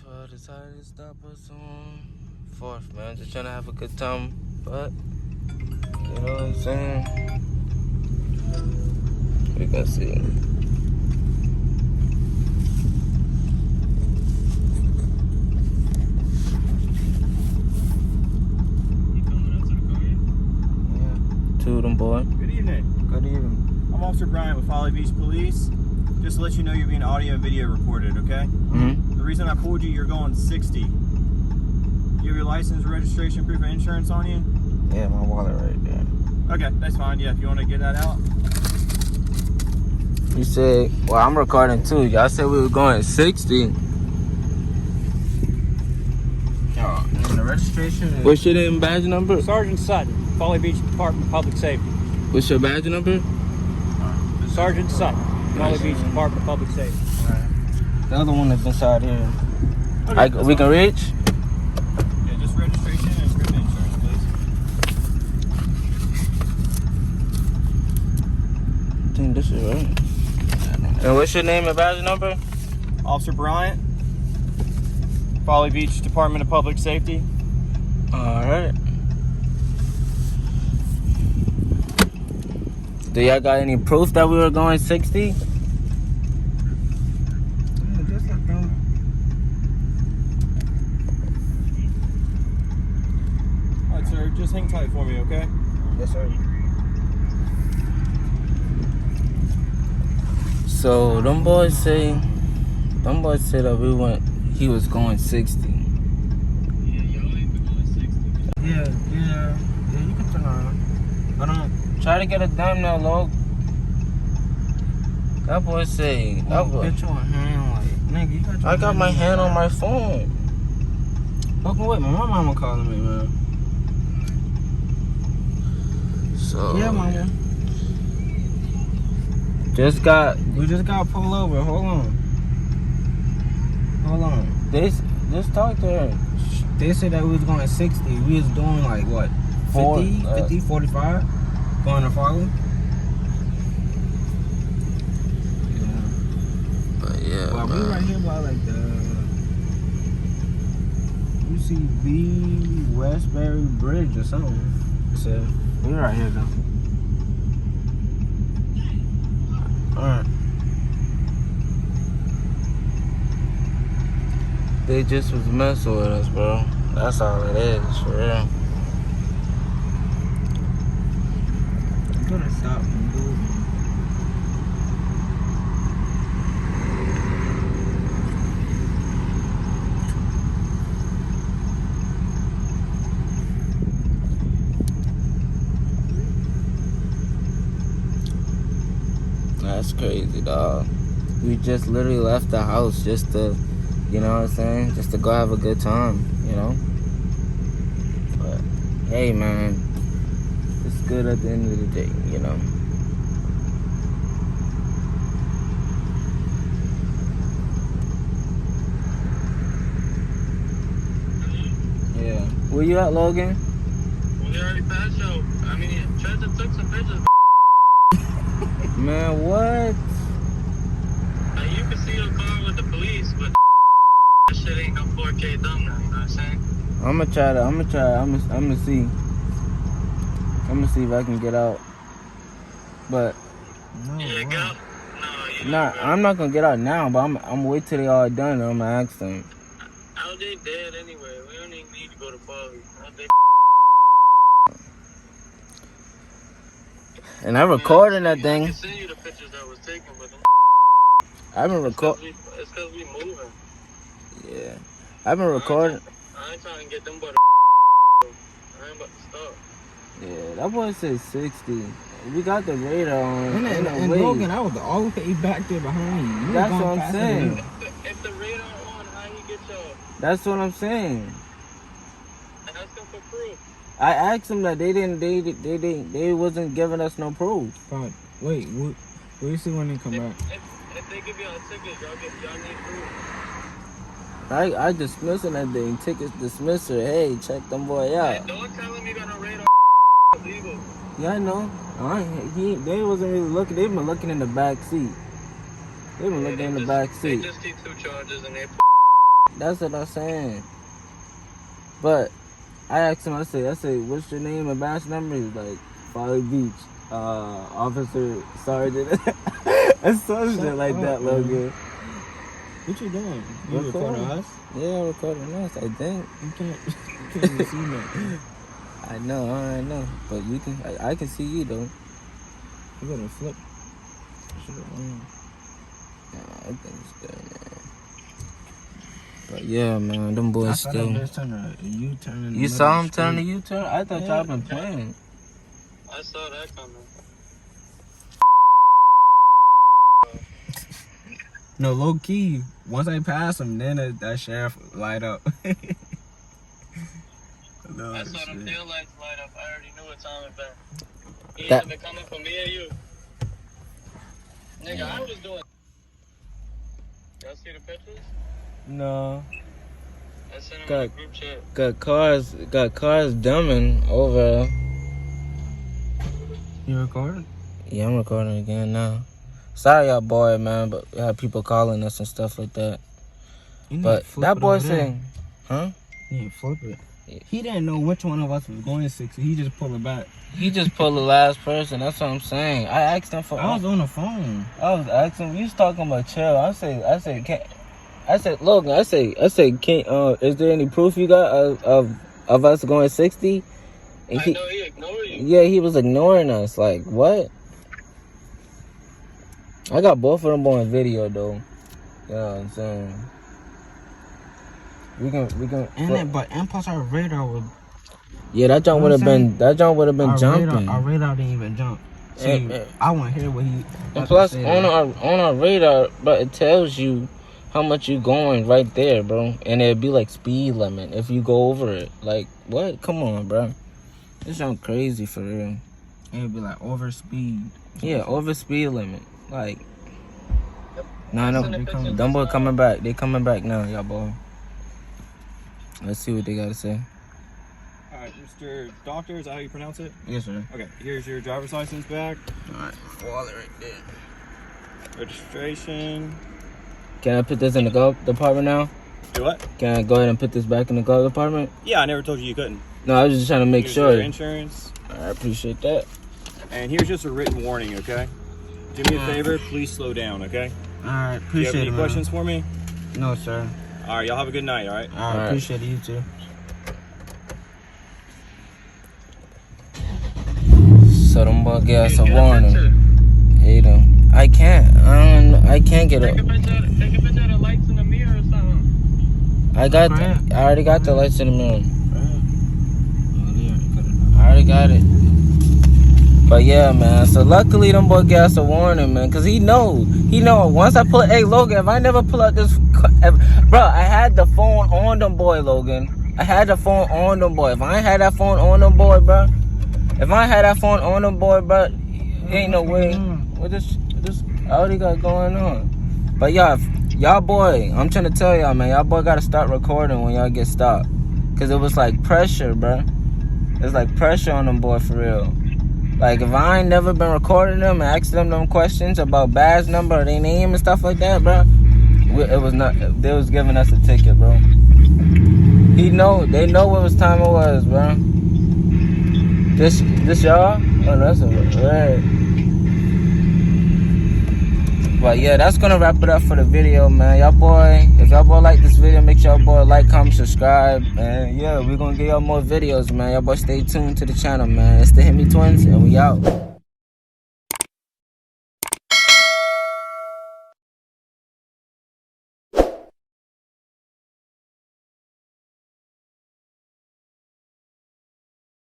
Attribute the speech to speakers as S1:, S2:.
S1: I decided to stop us on 4th, man. Just trying to have a good time, but you know what I'm saying? We gonna see.
S2: You coming up to the car yet?
S1: Yeah. Two of them, boy.
S2: Good evening.
S1: Good evening.
S2: I'm Officer Bryant with Folly Beach Police. Just to let you know you're being audio and video recorded, okay?
S1: Mm-hmm.
S2: The reason I pulled you, you're going 60. Do you have your license, registration, proof of insurance on you?
S1: Yeah, my wallet right there.
S2: Okay, that's fine. Yeah, if you want to get that out.
S1: You said, well, I'm recording too. Y'all said we were going 60.
S2: Oh, and the registration is...
S1: What's your name, badge number?
S3: Sergeant Sutton, Folly Beach Department of Public Safety.
S1: What's your badge number?
S3: Sergeant Sutton, Folly Beach Department of Public Safety.
S1: The other one is inside here.
S2: Okay,
S1: We can reach?
S2: Yeah, just registration and proof of insurance, please.
S1: I think this is right. And what's your name and badge number?
S2: Officer Bryant, Folly Beach Department of Public Safety.
S1: Alright. Do y'all got any proof that we were going 60?
S2: Just like them. Alright, sir, just hang tight for me, okay?
S1: Yes, sir. So them boys say that he was going 60.
S2: Yeah, y'all ain't been going 60.
S1: Yeah, you can turn around. But try to get it done now, Log. That boy say, that boy.
S2: Get your hand like, nigga, you got your
S1: I got my hand on my phone.
S2: Fucking with me, my mama calling me, man.
S1: So
S2: Yeah, mama.
S1: we just got pulled over. Hold on. They just talk to her.
S2: They said that we was going 60. We was doing like what? 50, 45? Going to Folly?
S1: But yeah,
S2: Well, we
S1: man.
S2: right here by like the 𝑉𝐸 Bridge or something. So we right here though.
S1: Alright. They just was messing with us, bro. That's all it is, for real.
S2: I'm gonna stop and move.
S1: That's crazy, dog. We just literally left the house just to, you know what I'm saying? Just to go have a good time, you know? But, hey, man. It's good at the end of the day, you know? Yeah. Where you at, Logan?
S4: We already passed out. I mean, Trevor took some pictures.
S1: Man, what?
S4: Like, you can see your car with the police, but that shit ain't no 4K dumb now, you know what I'm saying?
S1: I'm gonna see. I'm gonna see if I can get out. But
S2: No,
S4: Yeah,
S2: wow.
S4: go. No, you
S1: nah,
S4: bro.
S1: I'm not gonna get out now, but I'm gonna wait till they all done and I'm gonna ask them.
S4: How they dead anyway? We don't even need to go to Folly. How they
S1: And I recording that
S4: I
S1: thing.
S4: can send you the pictures that was taken, but
S1: I've been recording.
S4: it's cause we moving.
S1: Yeah, I've been recording.
S4: I ain't trying to get them but I ain't about to stop.
S1: Yeah, that boy said 60. We got the radar on.
S2: And Logan, I was all the way back there behind you. You
S1: That's
S2: was
S1: what
S2: going
S1: I'm
S2: faster
S1: saying.
S2: than me.
S4: If the radar on, how you get y'all?
S1: That's what I'm saying.
S4: Ask them for proof.
S1: I asked them that they wasn't giving us no proof.
S2: But wait, what you see when they come back?
S4: If they give y'all a ticket, y'all need proof.
S1: I dismissing that thing. Tickets dismisser. Hey, check them boy out.
S4: Hey, don't tell him you got no radar. Illegal.
S1: Yeah, I know. They wasn't really looking. They been looking in the back seat. They been looking in the back
S4: They
S1: seat.
S4: just keep 2 charges and they
S1: That's what I'm saying. But I asked him, I said, what's your name and badge number? He's like, Folly Beach, Officer Sergeant. And some shit like that, Logan.
S2: What you doing? You recording us?
S1: Yeah, I'm recording us, I think.
S2: You can't even see me.
S1: I know. But you can, I can see you though.
S2: You gotta flip.
S1: Nah, I think it's good, man. But yeah, man, them boys still. You saw him turn the U-turn? I thought y'all been playing.
S4: I saw that coming.
S2: No, low key. Once I pass him, then that sheriff light up. No,
S4: I saw them tail lights light up. I already knew what time it been. He
S1: That-
S4: had been coming for me and you. Nigga, I was doing. Y'all see the pictures?
S1: No.
S4: I sent him in the group chat.
S1: Got cars dumbing over.
S2: You recording?
S1: Yeah, I'm recording again now. Sorry, y'all boy, man, but we had people calling us and stuff like that. But that boy saying, huh?
S2: Yeah, flip it. He didn't know which one of us was going 60. He just pulled it back.
S1: He just pulled the last person. That's what I'm saying. I asked him for.
S2: I was on the phone.
S1: I was asking. You was talking about chill. I said, Logan. I said, can't. Is there any proof you got of us going 60? And
S4: I know he ignored you.
S1: Yeah, he was ignoring us. Like what? I got both of them on video though. You know what I'm saying? We can.
S2: And plus our radar would.
S1: Yeah, that jump would have been. That jump would have been jumping.
S2: Our radar didn't even jump. See, I want to hear what he.
S1: And plus, on our radar, but it tells you how much you going right there, bro. And it'd be like speed limit if you go over it. Like what? Come on, bro. This sound crazy for real.
S2: It'd be like over speed.
S1: Yeah, over speed limit. Like. No. Them boy coming back. They coming back now, y'all boy. Let's see what they gotta say.
S3: Alright, Mr. Doctor, is that how you pronounce it?
S2: Yes, sir.
S3: Okay, here's your driver's license back.
S1: Alright, wallet right there.
S3: Registration.
S1: Can I put this in the glove department now?
S3: Do what?
S1: Can I go ahead and put this back in the glove department?
S3: Yeah, I never told you couldn't.
S1: No, I was just trying to make
S3: Here's
S1: sure.
S3: your insurance.
S1: I appreciate that.
S3: And here's just a written warning, okay? Do me a favor, please slow down, okay?
S2: Alright,
S3: Do you
S2: appreciate
S3: have
S2: it.
S3: any questions for me?
S2: No, sir.
S3: Alright, y'all have a good night, alright?
S2: I appreciate it, you too.
S1: So them boy gave us a warning. Hey, them. I can't get it.
S4: Take a picture of the lights in the mirror or something.
S1: I already got the lights in the mirror. I already got it. But yeah, man. So luckily, them boy gave us a warning, man, cause he know. Once I pull, hey Logan, if I never pull out this, bro, I had the phone on them boy, Logan. I had the phone on them boy. If I ain't had that phone on them boy, bro. Ain't no way. What this I already got going on. But y'all boy, I'm trying to tell y'all, man, y'all boy gotta start recording when y'all get stopped, cause it was like pressure, bro. It's like pressure on them boy for real. Like, if I ain't never been recording them and asking them questions about badge number or their name and stuff like that, bro, they was giving us a ticket, bro. They know what time it was, bro. This y'all? Oh, that's a red. But yeah, that's gonna wrap it up for the video, man. If y'all boy like this video, make sure y'all boy like, comment, subscribe, and yeah, we're gonna get y'all more videos, man. Y'all boy stay tuned to the channel, man. It's the Hit Me Twins, and we out.